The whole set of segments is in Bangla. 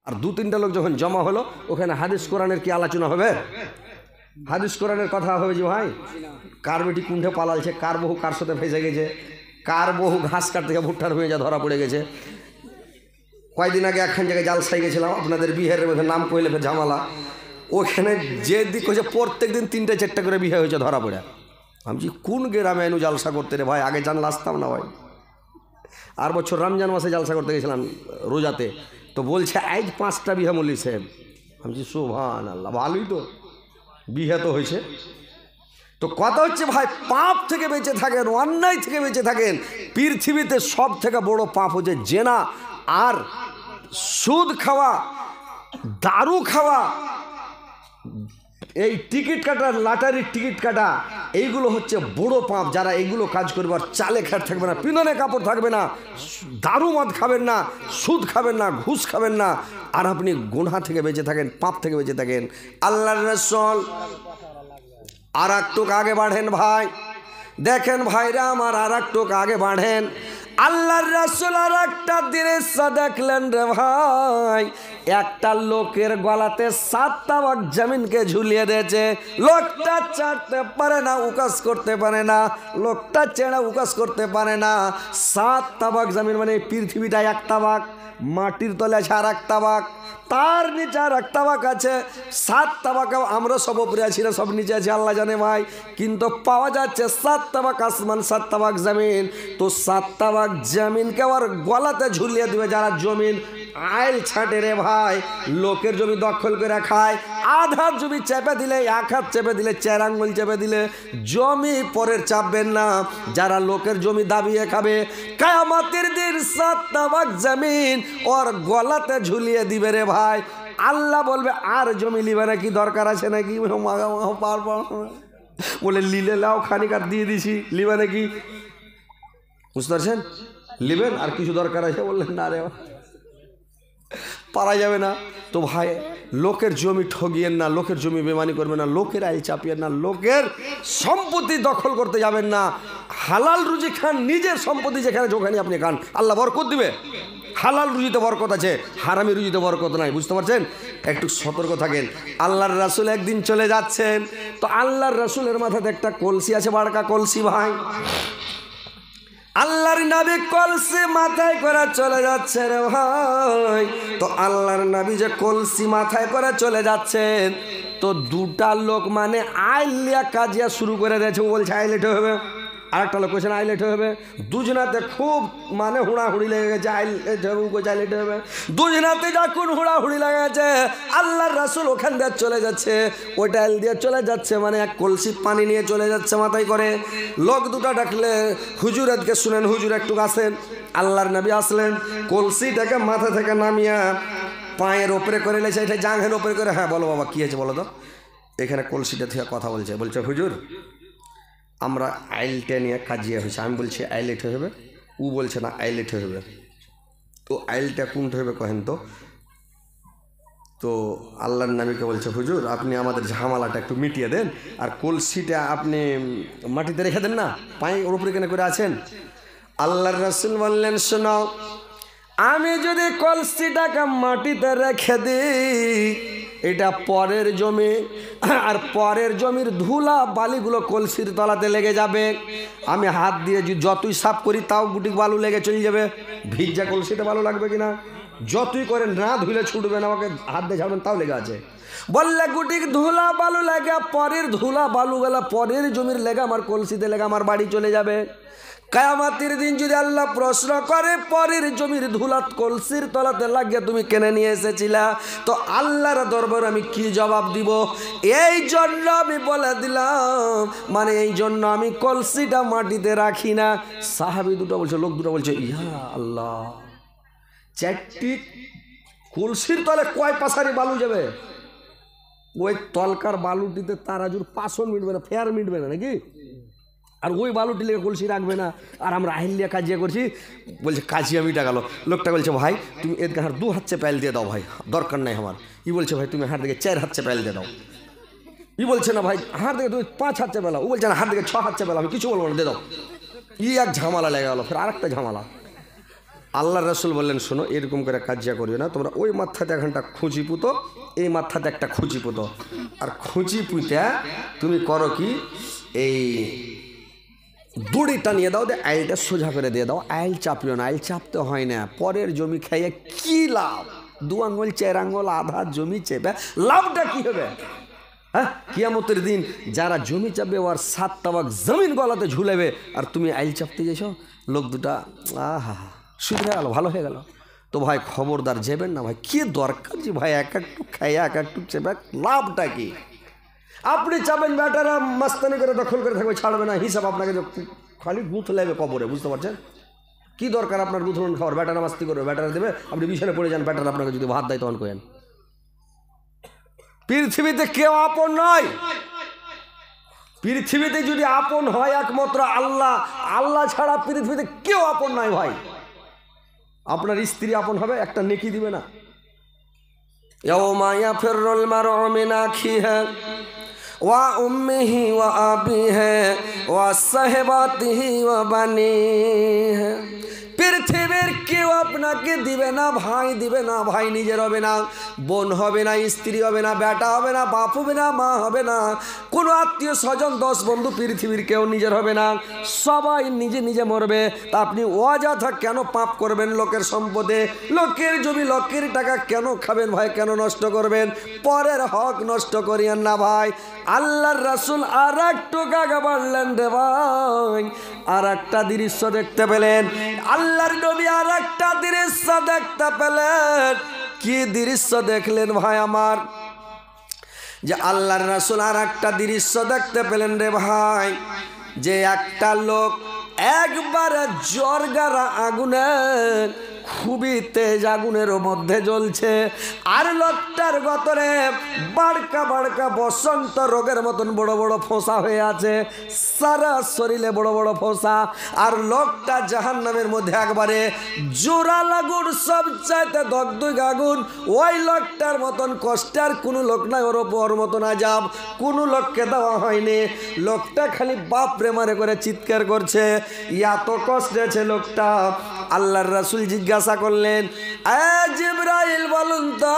আর দু তিনটা লোক যখন জমা হলো ওখানে হাদিস কোরআনের কি আলোচনা হবে? হাদিস কোরআনের কথা হবে যে ভাই কার বেটি কুণ্ঠে পালালছে, কার বহু কার সাথে ফেসে গেছে, কার বহু ঘাস কাটতে গিয়ে ভুট্টার হয়ে যা ধরা পড়ে গেছে। কয়েকদিন আগে একখান জায়গায় জালসাই গেছিলাম, আপনাদের বিহারের মধ্যে নাম কইলে ফের ঝামেলা। ওখানে যে দিক হয়েছে প্রত্যেক দিন 3টে 4টে করে বিয়ে হয়েছে ধরা পড়ে। আমি কোন গ্রামে এনু জালসা করতে রে ভাই, আগে জানলে আসতাম না ভাই। আর বছর রমজান মাসে জালসা করতে গেছিলাম রোজাতে, তো বলছে আজ 5টা বিহা মল্লি সাহেব। আমি সুবহানাল্লাহ, ভালোই তো বিয়ে তো হয়েছে। তো কথা হচ্ছে ভাই পাপ থেকে বেঁচে থাকেন, অন্যায় থেকে বেঁচে থাকেন। পৃথিবীতে সব থেকে বড় পাপ হচ্ছে জেনা আর সুদ খাওয়া, দারু খাওয়া, এই টিকিট কাটা, লটারির টিকিট কাটা, এইগুলো হচ্ছে বড় পাপ। যারা এইগুলো কাজ করবে আর চালে খাট থাকবে না, পিননে কাপড় থাকবে না, দারু মদ খাবেন না, সুদ খাবেন না, ঘুষ খাবেন না, আর আপনি গুনাহ থেকে বেঁচে থাকেন, পাপ থেকে বেঁচে থাকেন। আল্লাহর রাসূল আর একটু আগে বাড়েন ভাই, দেখেন ভাইরা আমার, আর একটু আগে বাড়েন। আল্লাহর রাসূল আর একটা দৃশ্য দেখলেন রে ভাই, একটা লোকের গলাতে 7 তাবাক জমিনকে ঝুলিয়ে দিয়েছে। লোকটা চাটতে পারে না, উকাস করতে পারে না, লোকটা চেড়া উকাস করতে পারে না। 7 তাবাক জমিন মানে পৃথিবীটা 1 তাবাক, মাটির তলে আছে আর 1 তাবাক, তার নিচে আর 1 তাবাক আছে। 7 তাবাক আমরা সব উপরে আছি না, সব নিচে আছে আল্লাহ জানে ভাই। কিন্তু পাওয়া যাচ্ছে 7 তাবাক আসমান, 7 তাবাক জমিন। তো 7 তাবাক জমিনকে আবার গলাতে ঝুলিয়ে দিবে যারা জমিন আইল ছাঁটে রে ভাই, লোকের জমি দখল করে খায়। আধা জমি চেপে দিলে, 1 হাত চেপে দিলে, 4 আঙ্গুল চেপে দিলে জমি পরের চাপবেন না। যারা লোকের জমি দাবিয়ে খাবে, কিয়ামতের দিন 7 তাবাক জমিন ওর গলাতে ঝুলিয়ে দিবে রে ভাই। আল্লাহ বলবে আর জমি লিবে নাকি, দরকার আছে নাকি? বলে লিলে লাও, খানিক আর দিয়ে দিছি, লিবে নাকি? বুঝতে পারছেন? লিবেন আর কিছু দরকার আছে? বললেন না রে, পারা যাবে না। তো ভাই লোকের জমি ঠগিয়েন না, লোকের জমি বেমানি করবেন না, লোকের আইল চাপিয়েন না, লোকের সম্পত্তি দখল করতে যাবেন না। হালাল রুজি খান, নিজের সম্পত্তি যেখানে যেখানে আপনি খান, আল্লাহ বরকত দিবে। হালাল রুজিতে বরকত আছে, হারামি রুজিতে বরকত নাই। বুঝতে পারছেন? একটু সতর্ক থাকেন। আল্লাহর রাসূল একদিন চলে যাচ্ছেন, তো আল্লাহর রাসূলের মাথাতে একটা কলসি আছে, বাড়কা কলসি ভাই। আল্লাহর নবী কলসি মাথায় করে চলে যাচ্ছে রে ভাই। তো আল্লাহর নবী যে কলসি মাথায় করে চলে যাচ্ছেন, তো 2টা লোক মানে আইলিয়া কাজিয়া শুরু করে দিয়েছে। ও বলছে আইলেট হবে, আরেকটা লোক বলছে আইলেট হবে। দুজনাতে খুব মানে হুড়াহুড়ি লেগে গেছে, আইলেট হবে, ও বলছে আইলেট হবে। দুজনাতে যখন হুড়াহুড়ি লেগে গেছে, আল্লাহর রাসূল ওখান দিয়ে চলে যাচ্ছে, ওইটা আইল দিয়ে চলে যাচ্ছে, মানে এক কলসি পানি নিয়ে চলে যাচ্ছে মাথায় করে। লোক 2টা ডাকলে, হুজুর আজকে শুনেন, হুজুর একটু আসেন। আল্লাহর নবী আসলেন, কলসিটাকে মাথা থেকে নামিয়া পায়ের ওপরে করে লেছে, এটা জাঙ্ঘের ওপরে করে। হ্যাঁ বলো বাবা, কী হয়েছে বলো তো? এখানে কলসিটা থেকে কথা বলছে, বলছে হুজুর আমরা আইলটা নিয়ে কাজিয়া হয়েছে। আমি বলছি আইলেট হবে, ও বলছে না আইলেট হবে। তো আইলটা কোনটা হবে কহেন তো? তো আল্লাহর নবীকে বলছে হুজুর আপনি আমাদের ঝামেলাটা একটু মিটিয়ে দেন, আর কলসিটা আপনি মাটিতে রেখে দেন না, পায়ে ওর উপরে কেন করে আছেন। আল্লাহর রাসূল বললেন শোনো, আমি যদি কলসিটাকে মাটিতে রেখে দিই, এটা পরের জমি, আর পরের জমির ধুলা বালিগুলো কলসির তলাতে লেগে যাবে। আমি হাত দিয়ে যতই সাফ করি তাও গুটি বালু লেগে চলে যাবে। ভিজা কলসিতে বালু লাগবে কিনা? যতই করেন না ধুলে ছুটবে না, আমাকে হাত দিয়ে ছাড়বেন তাও লেগে আছে। বললে গুটি ধুলা বালু লেগে, পরের ধুলা বালু গেলা পরের জমির লেগে আমার কলসিতে লেগে আমার বাড়ি চলে যাবে। কিয়ামতের দিন যদি আল্লাহ প্রশ্ন করে পরের জমির ধুলা কলসির তলাতে লাগিয়ে তুমি কেনে নিয়ে এসেছিলা, তো আল্লাহর দরবারে আমি কি জবাব দিব? এই জন্য আমি বলে দিলাম, মানে এই জন্য আমি কলসিটা মাটিতে রাখি না। সাহাবী 2টা বলছে, লোক 2টা বলছে ইয়া আল্লাহ, 4টি কলসির তলে কয় পাশারি বালু যাবে? ওই তলকার বালুটিতে তারাজুর পাশন মিটবে না, ফেয়ার মিটবে না নাকি? আর ওই বালুটি লেগে কলসি রাখবে না। আর আমরা আহিলিয়া কাজিয়া করছি, বলছে কাজিয়া মিটা গেল। লোকটা বলছে ভাই তুমি এদিকে হার 2 হাত চেপে দিয়ে দাও ভাই, দরকার নাই আমার। ই বলছে ভাই তুমি হাত দিকে 4 হাত চেপে দিয়ে দাও। ই বলছে না ভাই হাত দিকে তুমি 5 হাত চেপে দাও। ও বলছে না হাত দিকে 6 হাত চেপে দাও, আমি কিছু বলবো না, দিয়ে দাও। ই এক ঝামেলা লেগে গেল, ফের আরেকটা ঝামেলা। আল্লাহ রাসূল বললেন, শোনো, এরকম করে কাজিয়া করিও না, তোমরা ওই মাথাতে একটা খুঁচি পুতো, এই মাথাতে একটা খুঁচি পুতো, আর খুঁচি পুঁতে তুমি করো কি, এই দড়ি টানিয়ে দাও, দিয়ে আইলটা সোজা করে দিয়ে দাও। আইল চাপিও না, আইল চাপতে হয় না, পরের জমি খাইয়ে কি লাভ? 2 আঙ্গুল 4 আঙ্গুল আধা জমি চেপে লাভটা কি হবে? হ্যাঁ, কিয়ামতের দিন যারা জমি চাপবে ওর 7 তাবাক জমিন গলাতে ঝুলেবে, আর তুমি আইল চাপতে গেছ। লোক দুটা আহা শুধু হয়ে গেল, ভালো হয়ে গেল। তো ভাই খবরদার যাবেন না ভাই, কি দরকার যে ভাই এক একটু খাইয়া এক একটু চেপে লাভটা কি? আপনি চাবেন বেটারা মাস্তানি করে দখল করে থাকবে, ছাড়বে না, হিসাব আপনাকে খালি গুঁথ লাগবে কবরে, বুঝতে পারছেন? কি দরকার আপনার গুঁথন খাওয়ার? বেটারা মাস্তি করবে, বেটারা দেবে, আপনি বিছানে পড়ে যান, বেটারা আপনাকে যদি ভাত দেয় তখন করেন। পৃথিবীতে কেউ আপন নয়। পৃথিবীতে যদি আপন হয় একমাত্র আল্লাহ, আল্লাহ ছাড়া পৃথিবীতে কেউ আপন নয় ভাই। আপনার স্ত্রী আপন হবে, একটা নেকি দিবে না। ইয়াউমা ইয়াফিরুল মারউ মিন আখিহি ওয়া উম্মিহি ওয়া আবিহি ওয়া সাহিবাতিহি ওয়া বানিহি। পৃথিবীর কেউ আপনাকে দিবে না ভাই, দিবে না ভাই, নিজের হবে না, বোন হবে না, স্ত্রী হবে না, বেটা হবে না, বাপ হবে না, মা হবে না, কোনো আত্মীয় স্বজন 10 বন্ধু পৃথিবীর কেউ নিজের হবে না, সবাই নিজে নিজে মরবে। তা আপনি অযথা কেন পাপ করবেন লোকের সম্পদে? লোকের জমি লোকের টাকা কেন খাবেন ভাই? কেন নষ্ট করবেন? পরের হক নষ্ট করিয়েন না ভাই। আল্লাহর রাসূল আর একটু গাগা বাড়লেন রে ভাই, আর একটা দৃশ্য দেখতে পেলেন। আল্লাহর নবী আর একটা দৃশ্য দেখতে পেলেন। কি দৃশ্য দেখলেন ভাই আমার? যে আল্লাহর রাসূল আর একটা দৃশ্য দেখতে পেলেন রে ভাই, যে একটা লোক একবারে জরগারা আগুনে, খুবই তেজ আগুনের মধ্যে জ্বলছে, আর লোকটার গতরে বাড়কা বাড়কা বসন্ত রোগের মতন বড় বড় ফোঁসা হয়ে আছে, সারা শরীরে বড় বড় ফোঁসা, আর লোকটা জাহান্নামের মধ্যে একবারে জোড়া লাগুন, সব চাইতে দগদগ আগুন। ওই লোকটার মতন কষ্টের কোনো লোক নাই, ওর মতন আজাব কোনো লোককে দেওয়া হয়নি। লোকটা খালি বাপরে মারে করে চিৎকার করছে, এত কষ্টে আছে লোকটা। আল্লাহর রাসূল জিজ্ঞাসা করলেন, এ জিবরাইল বলুন তো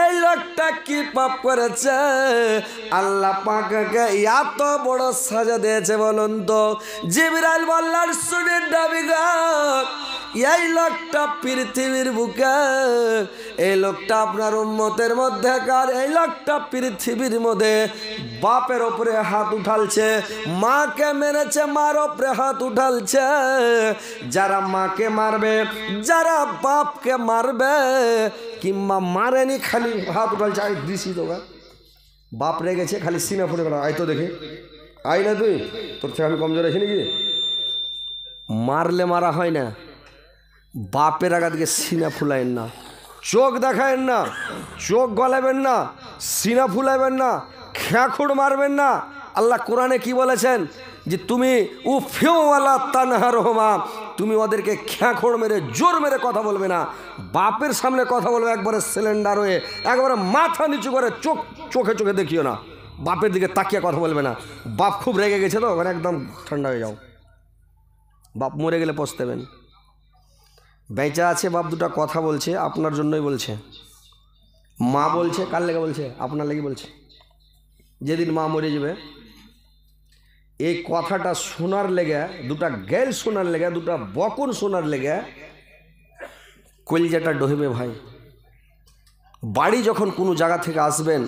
এই লোকটা কি পাপ করেছে আল্লাহ পাককে এত বড় সাজা দিয়েছে বলুন তো? জিবরাইল বললেন, শুনুন নবীগণ, এই লোকটা পৃথিবীর বুকে, এই লোকটা আপনার উম্মতের মধ্যে কার, এই লোকটা পৃথিবীর মধ্যে বাপের ওপরে হাত উঠালছে, মাকে মেরেছে, মার ওপরে হাত উঠালছে। যারা মাকে মারবে, যারা বাপকে মারবে, কিংবা মারেনি খালি হাত উঠালছে। আই দিছি তো বাপ রেগেছে, খালি সিনা ফুটে গেল, আই তো দেখে আই না, তুই তোর থেকে আমি কমজোর আছি নাকি? মারলে মারা হয় না, বাপের আঘাতকে সিনা ফুলাইন না, চোখ দেখায়েন না, চোখ গলাবেন না, সিনা ফুলাবেন না, খ্যাঁখুড় মারবেন না। আল্লাহ কোরআনে কি বলেছেন? যে তুমি উফিওয়ালা তানহারহুমা, তুমি ওদেরকে খ্যাঁখোড় মেরে জোর মেরে কথা বলবে না। বাপের সামনে কথা বলবে একবারে সিলিন্ডার হয়ে, একবারে মাথা নিচু করে, চোখে চোখে দেখিও না, বাপের দিকে তাকিয়ে কথা বলবে না। বাপ খুব রেগে গেছে তো ওখানে একদম ঠান্ডা হয়ে যাও। বাপ মরে গেলে পস্তাবেন। বেঁচে আছে বাপ, দুটা কথা বলছে, আপনার জন্যই বলছে। মা বলছে, কার লেগে বলছে? আপনার লেগে বলছে। যেদিন মা মরে যাবে, এই কথাটা শোনার লেগে, দুটা গেল শোনার লেগে, দুটা বকুন শোনার লেগে কলিজাটা ডহিবে ভাই। বাড়ি যখন কোনো জায়গা থেকে আসবেন,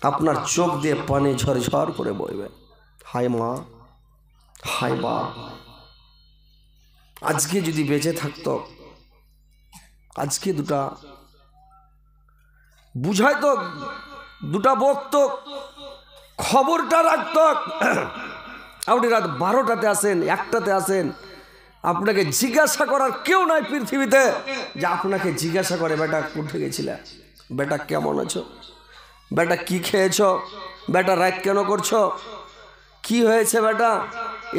আপনার চোখ দিয়ে পানি ঝরঝর করে বইবে। হায় মা, হায় বাপ, আজকে যদি বেঁচে থাকতো, আজকে দুটা বুঝাইতো, দুটা বকতো, খবরটা রাখত। আপনি রাত 12টাতে আসেন, 1টাতে আসেন, আপনাকে জিজ্ঞাসা করার কেউ নাই পৃথিবীতে, যে আপনাকে জিজ্ঞাসা করে, বেটা কোথায় গেছিলে, বেটা কেমন আছো, বেটা কি খেয়েছ, বেটা রাত কেন করছো, কি হয়েছে বেটা?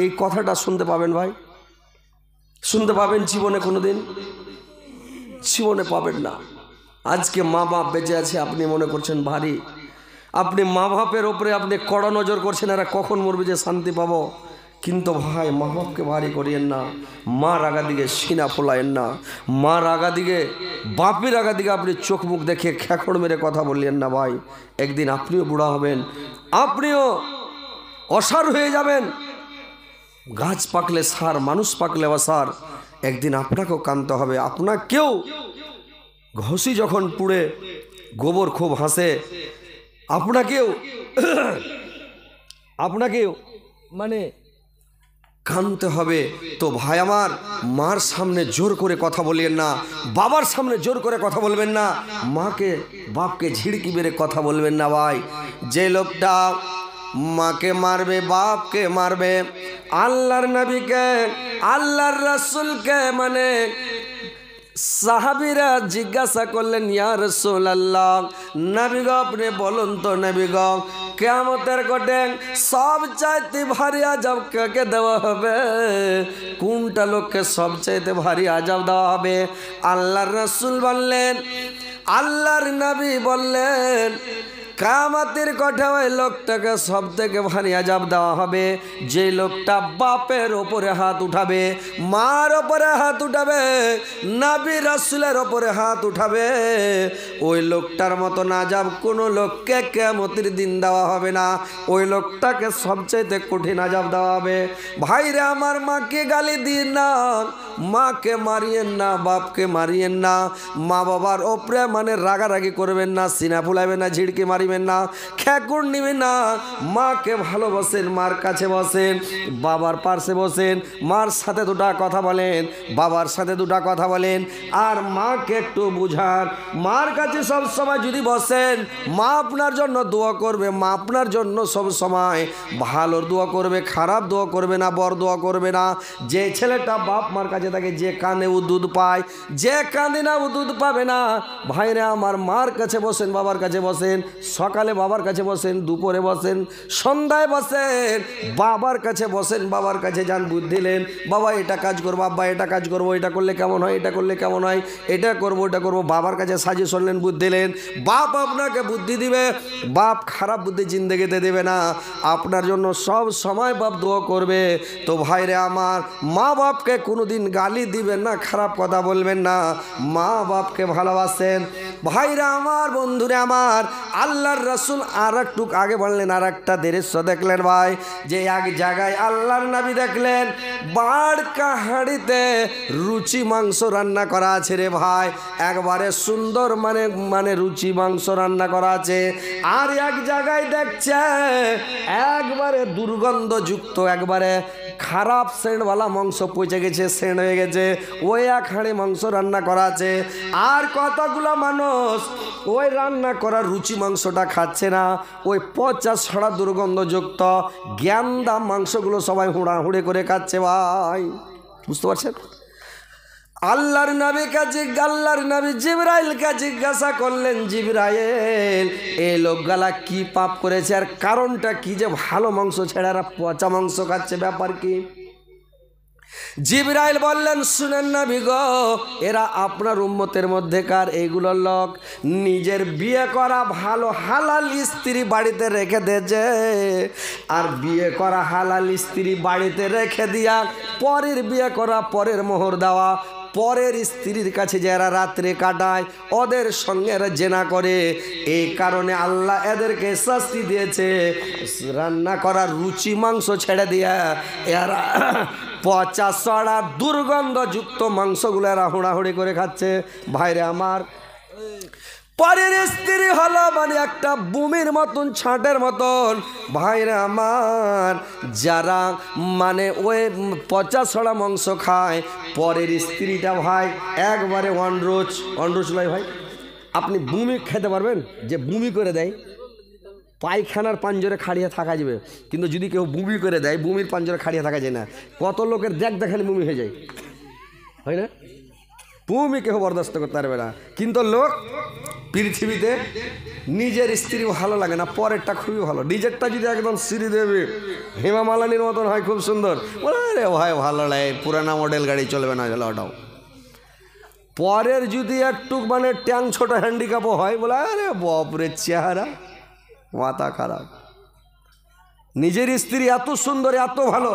এই কথাটা শুনতে পাবেন ভাই? শুনতে পাবেন জীবনে? কোনো দিন জীবনে পাবেন না। আজকে মা বাপ বেঁচে আছে, আপনি মনে করছেন ভারী, আপনি মা বাপের ওপরে আপনি কড়া নজর করছেন, এরা কখন মরবে যে শান্তি পাবো। কিন্তু ভাই মা বাপকে ভারী করিয়েন না, মার আগা দিকে সিনা ফোলায়েন না, মার আগা দিকে বাপের আগা দিকে আপনি চোখ মুখ দেখে খেকড় মেরে কথা বললেন না ভাই। একদিন আপনিও বুড়া হবেন, আপনিও অসার হয়ে যাবেন। গাছ পাকলে সার, মানুষ পাকলে অসার। একদিন আপনাকেও কাঁদতে হবে। আপনাকেও ঘষি যখন পুড়ে গোবর খুব হাসে, আপনাকেও মানে কাঁদতে হবে। তো ভাই আমার, মার সামনে জোর করে কথা বলবেন না, বাবার সামনে জোর করে কথা বলবেন না, মাকে বাপকে ঝিড়কি মেরে কথা বলবেন না ভাই। যে লোকটা মাকে মারবে, বাপকে মারবে, আল্লাহর নবীকে, আল্লাহর রাসূলকে মানে সাহাবীরা জিজ্ঞাসা করলেন, ইয়া রাসূলুল্লাহ, নবী গো আপনি বলুন তো নবী গো, কিয়ামতের কোটে সবচাইতে ভারী আযাব কাকে দেওয়া হবে? কোনটা লোককে সবচাইতে ভারী আযাব দেওয়া হবে? আল্লাহর রাসূল বললেন, আল্লাহর নবী বললেন, কিয়ামতের কোটে ওই লোকটাকে সব থেকে ভারী আযাব দেওয়া হবে যে লোকটা বাপের ওপরে হাত উঠাবে, মার ওপরে হাত উঠাবে, নবী রাসূলের ওপরে হাত উঠাবে। ওই লোকটার মতন আযাব কোনো লোককে কিয়ামতের দিন দেওয়া হবে না। ওই লোকটাকে সবচাইতে কঠিন আযাব দেওয়া হবে। ভাইরে আমার, মাকে গালি দিন না, মাকে মারিয়েন না, বাপকে মারিয়েন না, মা বাবার ওপরে মানে রাগারাগি করবেন না, সিনা ফুলাবেন না, ঝিড়কি মারিবেন না, খেকুর নিবেন না। মাকে ভালোবাসেন, মার কাছে বসেন, বাবার পাশে বসেন, মার সাথে দুটা কথা বলেন, বাবার সাথে দুটা কথা বলেন, আর মাকে একটু বুঝান। মার কাছে সব সময় যদি বসেন, মা আপনার জন্য দোয়া করবে, মা আপনার জন্য সব সময় ভালোর দোয়া করবে, খারাপ দোয়া করবে না, বর দোয়া করবে না। যে ছেলেটা বাপ মার কাছে থাকে, যে কানে ও দুধ পায়, যে কাঁদে না ও দুধ পাবে না। ভাইরা আমার, মার কাছে বসেন, বাবার কাছে বসেন, সকালে বাবার কাছে বসেন, দুপুরে বসেন, সন্ধ্যায় বসেন, বাবার কাছে বসেন, বাবার কাছে যান, বুদ্ধি দিলেন, বাবা এটা কাজ করবো, আব্বা এটা কাজ করবো, এটা করলে কেমন হয়, এটা করলে কেমন হয়, এটা করবো, এটা করবো, বাবার কাছে সাজেশন নেন, বুদ্ধি দিলেন। বাপ আপনাকে বুদ্ধি দিবে, বাপ খারাপ বুদ্ধি জিন্দেগিতে দেবে না, আপনার জন্য সব সময় বাপ দোয়া করবে। তো ভাইরে আমার, মা বাপকে কোনোদিন গালি দিবেন না, খারাপ কথা বলবেন না, মা বাপকে ভালোবাসেন। ভাইরা আমার, বন্ধুরে আমার, আল্লাহর রাসূল আর একটু আগে বললেন, আর একটা দৃশ্য দেখলেন ভাই, যে এক জায়গায় আল্লাহর নবী দেখলেন বাড়কা হাঁড়িতে রুচি মাংস রান্না করা আছে রে ভাই, একবারে সুন্দর মানে রুচি মাংস রান্না করা আছে। আর এক জায়গায় দেখছে একবারে দুর্গন্ধযুক্ত, একবারে খারাপ সেন্টওয়ালা মাংস পচে গেছে, সেন্ট হয়ে গেছে, ওই এক হাঁড়ি মাংস রান্না করা আছে। আর কতগুলো মানুষ ওই রান্না করা রুচি মাংসটা খাচ্ছে না, ওই পচা ছড়া দুর্গন্ধযুক্ত গ্যান্দা মাংসগুলো সবাই হুড়াহুড়ি করে খাচ্ছে ভাই। বুঝতে পারছেন? আল্লাহর নবী জিবরাইলকে জিজ্ঞাসা করলেন, জিবরাইল, এই লোকগুলা কি পাপ করেছে, আর কারণটা কি যে ভালো মাংস ছেড়ে আর পচা মাংস খাচ্ছে, ব্যাপার কি? জিবরাইল বললেন, শুনেন নবী গো, এরা আপনার উম্মতের মধ্যেকার এইগুলোর লোক নিজের বিয়ে করা ভালো হালাল স্ত্রী বাড়িতে রেখে দিয়েছে, আর বিয়ে করা হালাল স্ত্রী বাড়িতে রেখে দিয়া পরের বিয়ে করা, পরের মোহর দেওয়া, পরের স্ত্রীর কাছে যারা রাত্রে কাটায়, ওদের সঙ্গে এরা জেনা করে। এই কারণে আল্লাহ এদেরকে শাস্তি দিয়েছে, রান্না করা রুচি মাংস ছেড়ে দিয়া এরা পচা সড়া দুর্গন্ধযুক্ত মাংসগুলো এরা হুড়াহুড়ি করে খাচ্ছে। ভাইরে আমার, পরের স্ত্রী হলো মানে একটা বুমির মতন, ছাঁটের মতন। ভাইরে আমার, যারা মানে ওই পচা ছড়া মাংস খায়, পরের স্ত্রীটা ভাই একবারে অনরোজ লয় ভাই। আপনি বুমি খেতে পারবেন? যে বুমি করে দেয়, পায়খানার পাঞ্জরে খাড়িয়ে থাকা যাবে, কিন্তু যদি কেউ বুমি করে দেয়, বুমির পাঞ্জরে খাড়িয়ে থাকা যায় না। কত লোকের দেখালি বুমি হয়ে যায়, হয় না? বুমি কেউ বরদাস্ত করতে পারবে না। কিন্তু লোক পৃথিবীতে নিজের স্ত্রী ভালো লাগে না, পরেরটা খুবই ভালো। নিজেরটা যদি একদম শ্রীদেবী হেমা মালিনীর মতন হয়, খুব সুন্দর, বলে রে ভাই ভালো লাগে, পুরানা মডেল গাড়ি চলবে না, ওটাও। পরের যদি একটু মানে ট্যাং ছোট হ্যান্ডিক্যাপও হয়, বলে আরে বাপরে চেহারা মাথা খারাপ। নিজের স্ত্রী এত সুন্দর এত ভালো,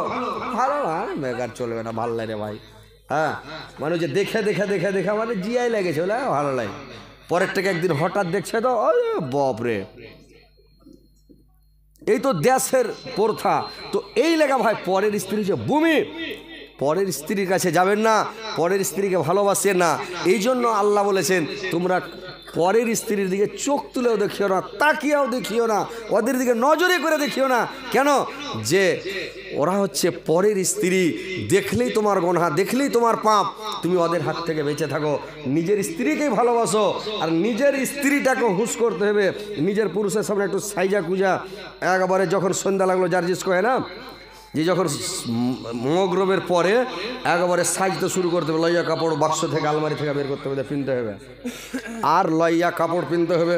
ভালো না বেকার চলবে না, ভালো লাগে ভাই। হ্যাঁ, মানে যে দেখে দেখে দেখে দেখে মানে জিয়াই লেগেছে, বলে ভালো লাগে। পরের থেকে একদিন হঠাৎ দেখছে তো বাপরে, এই তো দেশের প্রথা। তো এই লেগা ভাই পরের স্ত্রী যে ভূমি, পরের স্ত্রীর কাছে যাবেন না, পরের স্ত্রীকে ভালোবাসেন না। এই জন্য আল্লাহ বলেছেন তোমরা পরের স্ত্রীর দিকে চোখ তুলেও দেখিও না, তাকিয়েও দেখিও না, ওদের দিকে নজরে করে দেখিও না। কেন? যে ওরা হচ্ছে পরের স্ত্রী, দেখলেই তোমার গুনাহ, দেখলেই তোমার পাপ। তুমি ওদের হাত থেকে বেঁচে থাকো, নিজের স্ত্রীকেই ভালোবাসো। আর নিজের স্ত্রীটাকে হুঁশ করতে হবে। নিজের পুরুষের সামনে একটু সাইজা কুজা, একবারে যখন সন্ধ্যা লাগলো জার্জিস কয় না, যে যখন মগরবের পরে একবারে সাজতে শুরু করতে হবে, লইয়া কাপড় বাক্স থেকে আলমারি থেকে বের করতে হবে, পিনতে হবে, আর লইয়া কাপড় পিনতে হবে,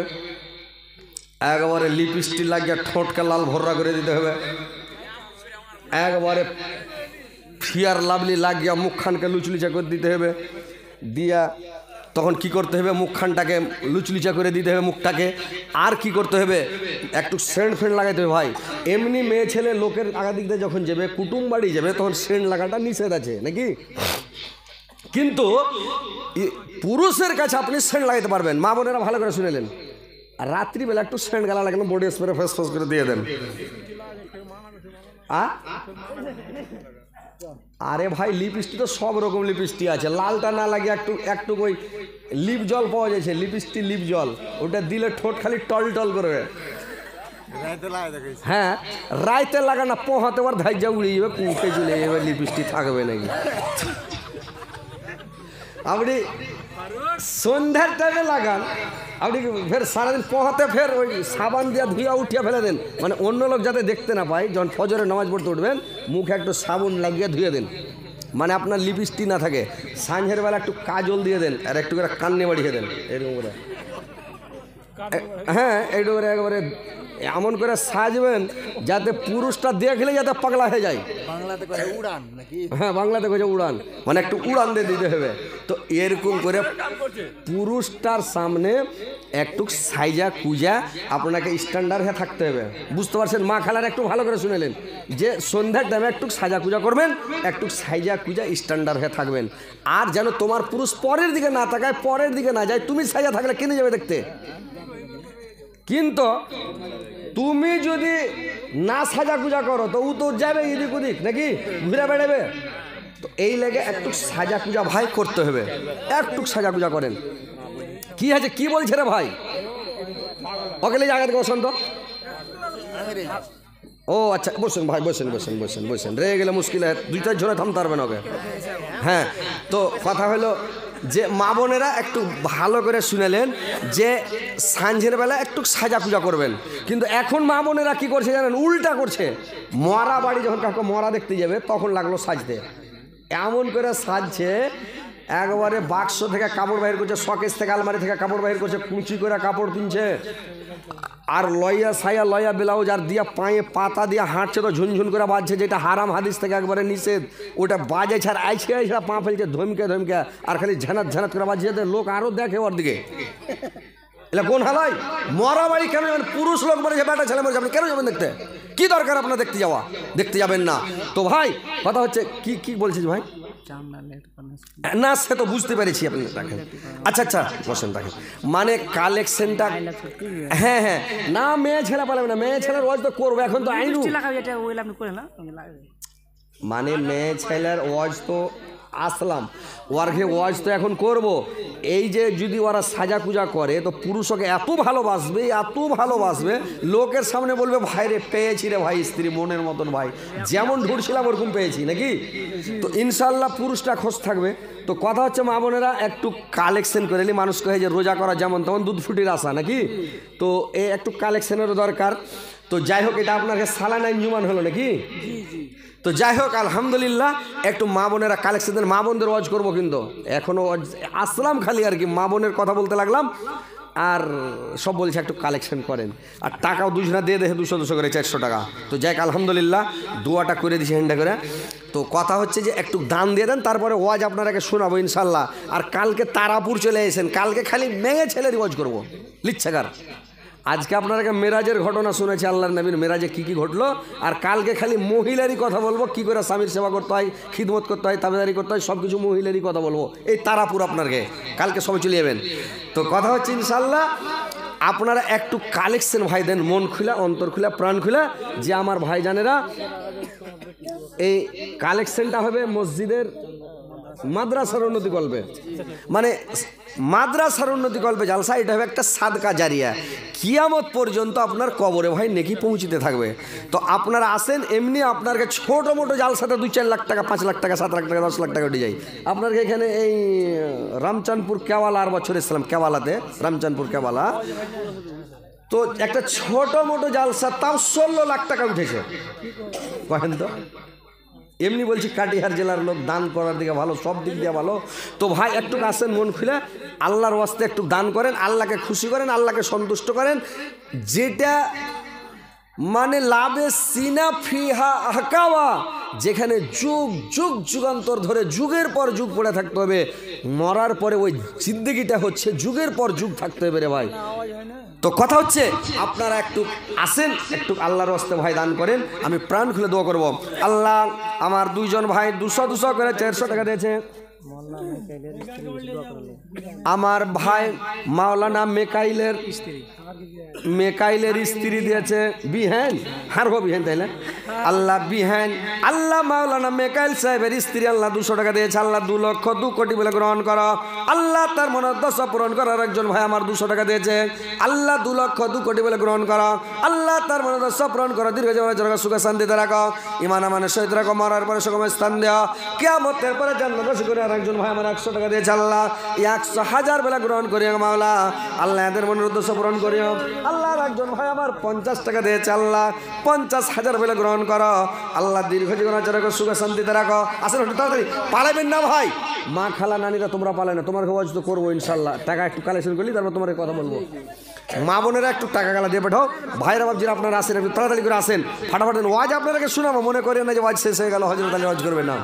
একবারে লিপস্টিক লাগিয়ে ঠোঁটকে লাল ভর্রা করে দিতে হবে, একবারে ফিয়ার লাভলি লাগিয়া মুখখানকে লুচলুচা করে দিতে হবে, দিয়া তখন কি করতে হবে, মুখখানটাকে লুচলুচা করে দিতে হবে মুখটাকে। আর কি করতে হবে, একটু সেন্ট ফেন্ট লাগাইতে হবে ভাই। এমনি মেয়ে ছেলে লোকের আগাদিক দিয়ে যখন যাবে, কুটুম বাড়ি যাবে, তখন সেন্ট লাগাটা নিষেধ আছে নাকি? কিন্তু পুরুষের কাছে আপনি সেন্ট লাগাইতে পারবেন। মা বোনেরা ভালো করে শুনেলেন, আর রাত্রিবেলা একটু সেন্ট গালা লাগানো, বডি স্প্রে ফেস ফেস করে দিয়ে দেন। আরে ভাই লিপস্টিক তো সব রকম লিপস্টিক আছে, লালটা না লাগে একটু একটু ওই লিপ জল পাওয়া যাচ্ছে, লিপস্টিক লিপ জল, ওটা দিলে ঠোঁট খালি টল টল করবে। হ্যাঁ, রাইতে লাগানা পোহাতে আবার ধাইজা উড়িয়ে যাবে, কুঁকে চলে যাবে, লিপস্টিক থাকবে নাকি? আপনি সন্ধ্যার টাইমে লাগান, আপনি ফের সারাদিন পোহাতে ফের ওই সাবান দিয়ে ধুয়ে উঠিয়ে ফেলে দেন, মানে অন্য লোক যাতে দেখতে না পায়। যখন ফজরে নামাজ পড়তে উঠবেন, মুখে একটু সাবুন লাগিয়ে ধুয়ে দেন, মানে আপনার লিপস্টিক না থাকে। সাঁঝের বেলা একটু কাজল দিয়ে দেন, আর একটু করে কান্নে বাড়িয়ে দেন এরকম করে। হ্যাঁ, একটু করে একবারে এমন করে সাজবেন যাতে পুরুষটা দেখলে যাতে পাগলা হয়ে যায়। হ্যাঁ, বাংলাতে কইছে উড়ান, মানে একটু উড়ান দিয়ে দিতে হবে। তো এরকম করে পুরুষটার সামনে একটু সাইজা কুজা আপনাকে স্ট্যান্ডার্ড হয়ে থাকতে হবে, বুঝতে পারছেন? মা খালার একটু ভালো করে শুনেলেন যে সন্ধ্যার টাইমে একটু সাজা কুজা করবেন, একটু সাইজা কুজা স্ট্যান্ডার্ড হয়ে থাকবেন। আর যেন তোমার পুরুষ পরের দিকে না তাকায়, পরের দিকে না যায়। তুমি সাজা থাকলে কিনে যাবে দেখতে, কিন্তু তুমি যদি না সাজা গুজা করো তো ও তো যাবে এদিক ওদিক নাকি, ঘুরে বেড়াবে। তো এই লেগে একটু সাজা কুজা ভাই করতে হবে, একটু সাজা কুজা করেন। কি আছে, কি বলছে রে ভাই? ওকে জায়গা থেকে বসুন তো। ও আচ্ছা, বসুন ভাই, বসেন বসেন বসেন বসেন, রেগে গেলে মুশকিল, দুইটা ঝোরে থামতে পারবেন ওকে। হ্যাঁ, তো কথা হলো যে মা বোনেরা একটু ভালো করে শুনেলেন যে সাঁঝের বেলা একটু সাজা পূজা করবেন। কিন্তু এখন মা বোনেরা কী করছে জানেন, উল্টা করছে। মরা বাড়ি যখন কাউকে মরা দেখতে যাবে তখন লাগলো সাজতে, এমন করে সাজছে, একবারে বাক্স থেকে কাপড় বাইর করছে, শকেস থেকে আলমারি থেকে কাপড় বাইর করছে, কুচি করে কাপড় কিনছে, আর লইয়া সাইয়া লইয়া ব্লাউজ, আর দিয়া পায়ে পাতা দিয়ে হাঁটছে, তো ঝুনঝুন করে বাজছে, যেটা হারাম হাদিস থেকে একবারে নিষেধ। ওটা বাজে ছাড় আইছে আইসা পা ফেলছে ধমকে ধমকে, আর খালি ঝানাত ঝানাত করে বাজছে, লোক আরও দেখে ওর দিকে। এটা কোন হালাই? মরা বাড়ি কেন যাবেন? পুরুষ লোক মরেছে, বেটা ছেলে মরেছে, আপনি কেন যাবেন দেখতে? কি দরকার আপনার দেখতে যাওয়া? দেখতে যাবেন না। তো ভাই কথা হচ্ছে কি কি বলছিস ভাই? না সে তো বুঝতে পেরেছি, আপনি রাখেন। আচ্ছা আচ্ছা বসেন, রাখেন। মানে কালেকশনটা, হ্যাঁ হ্যাঁ, না মেয়ে ছেলে পালাবে না, মেয়ে ছেলের ওয়াজ তো করবো, এখন তো আইনু, মানে মেয়ে ছেলের ওয়াজ তো আসলাম, ওয়ার্কে ওয়াজ তো এখন করব। এই যে যদি ওরা সাজা পূজা করে তো পুরুষকে এত ভালোবাসবে, এত ভালোবাসবে, লোকের সামনে বলবে ভাই রে পেয়েছি রে ভাই স্ত্রী মনের মতন, ভাই যেমন ঢুরছিলাম ওরকম পেয়েছি নাকি। তো ইনশাল্লাহ পুরুষটা খোঁজ থাকবে। তো কথা হচ্ছে মা বোনেরা একটু কালেকশন করে নিই। মানুষ কহে যে রোজা করা যেমন তেমন দুধ ফুটির আশা নাকি, তো এই একটু কালেকশনেরও দরকার। তো যাই হোক, এটা আপনাকে সালানা ইঞ্জুমান হলো নাকি। তো যাই হোক আলহামদুলিল্লাহ, একটু মা বোনেরা কালেকশন, মা বোনদের ওয়াজ করবো, কিন্তু এখনও আসলাম খালি আর কি মা বোনের কথা বলতে লাগলাম, আর সব বলছে একটু কালেকশন করেন, আর টাকাও দুজনা দিয়ে দেখে 200 করে 400 টাকা। তো যাই আলহামদুলিল্লাহ, দোয়াটা করে দিছি হ্যান্ডা করে। তো কথা হচ্ছে যে একটু দান দিয়ে দেন, তারপরে ওয়াজ আপনারাকে শোনাবো ইনশাল্লাহ। আর কালকে তারাপুর চলে এসেছেন, কালকে খালি মেয়ে ছেলের ওয়াজ করবো, লিচ্ছাকার। আজকে আপনারা মেরাজের ঘটনা শুনেছি, আল্লাহর নবীর মেরাজে কী কী ঘটলো, আর কালকে খালি মহিলারই কথা বলবো, কী করে স্বামীর সেবা করতে হয়, খিদমত করতে হয়, তাবেদারি করতে হয়, সব কিছু মহিলারই কথা বলবো। এই তারাপুর আপনাকে কালকে সবাই চলে যাবেন। তো কথা হচ্ছে ইনশাল্লাহ আপনারা একটু কালেকশন ভাই দেন, মন খুলা, অন্তর খুলা, প্রাণ খুলা, যে আমার ভাইজানেরা এই কালেকশনটা হবে মসজিদের মাদ্রাসার উন্নতি কল্পে, মানে মাদ্রাসার উন্নতি কল্পে জালসা। এটা হবে একটা সাদকা জারিয়া, কিয়ামত পর্যন্ত আপনার কবরে ভাই নেকি পৌঁছিতে থাকবে। তো আপনারা আসেন, এমনি আপনাকে ছোটো মোটো জালসাতে 2-4 লাখ টাকা, 5 লাখ টাকা, 7 লাখ টাকা, 10 লাখ টাকা উঠে যায়। আপনাকে এখানে এই রামচাঁদপুর কেওয়ালা আর বছর এসেছিলাম, কেওয়ালাতে, রামচাঁদপুর কেওয়ালা, তো একটা ছোটো মোটো জালসা তাও 16 লাখ টাকা উঠেছে। কহেন তো, এমনি বলছি কাটিহার জেলার লোক দান করার দিকে ভালো, সব দিক দিয়ে ভালো। তো ভাই একটু আসেন মন খুলে, আল্লাহর ওয়াস্তে একটু দান করেন, আল্লাহকে খুশি করেন, আল্লাহকে সন্তুষ্ট করেন। যেটা মানে লাভে সিনা ফিহা আহকাওয়া, যেখানে যুগ যুগ যুগান্তর ধরে যুগের পর যুগ পড়ে থাকতে হবে, মরার পরে ওই জিন্দেগিটা হচ্ছে যুগের পর যুগ থাকতে হবে রে ভাই। তো কথা হচ্ছে আপনারা একটু আসেন, একটু আল্লাহর ওয়াস্তে ভাই দান করেন, আমি প্রাণ খুলে দোয়া করব। আল্লাহ আমার 2 জন ভাই 200 করে 400 টাকা দিয়েছে। আমার ভাই মাওলানা মেকাইলের স্ত্রী দিয়েছে বিহেন, হারবো বিহেন তাইলে আল্লাহ বিহেন, আল্লাহ মাওলানা মেকাইল সাহেবের স্ত্রী আল্লাহ 200 টাকা দিয়েছে। আল্লাহ 2 লক্ষ 2 কোটি বলে গ্রহণ করো। আল্লাহ তার মনোদ্দেশ্য পূরণ করার একজন ভাই আমার 200 টাকা দিয়েছে। আল্লাহ 2 লক্ষ 2 কোটি বলে গ্রহণ করো। আল্লাহ তার মনোদ্দেশ্য পূরণ করো, দীর্ঘ জীবনের জন্য সুখে শান্তিতে রাখো, ইমান আমানের সহিত রাখো, মরার পরে সুগম স্থান দেও, কিয়ামতের পরে জান্নাতবাসী করে। আর একজন ভাই আমার 100 টাকা দিয়েছে। আল্লাহ 100,000 বেলা গ্রহণ করিও মাওলা, আল্লাহ এদের মনের উদ্দেশ্য পূরণ করিও। আল্লাহ একজন ভাই আমার 50 টাকা দিয়েছে। আল্লাহ 50,000 বেলা গ্রহণ করো। আল্লাহ দীর্ঘ জীবন রাখো, সুখে শান্তিতে রাখো। আসলে একটু তাড়াতাড়ি পালাবেন না ভাই, মা খালা নানিরা তোমরা পালায় না, তোমার খবর তো করবো ইনশাল্লাহ। টাকা একটু কালেকশন করলি তারপর তোমার কথা বলবো। মা বোনেরা একটু টাকা গালা দিয়ে পাঠাও, ভাইরা বাবজিরা আপনারা আসেন, একটু তাড়াতাড়ি করে আসেন, ফাটাফাট ওয়াজ আপনারাকে শোনাবো, মনে করেন না যে ওয়াজ শেষ হয়ে গেল, হজরত আলী ওয়াজ করবে না।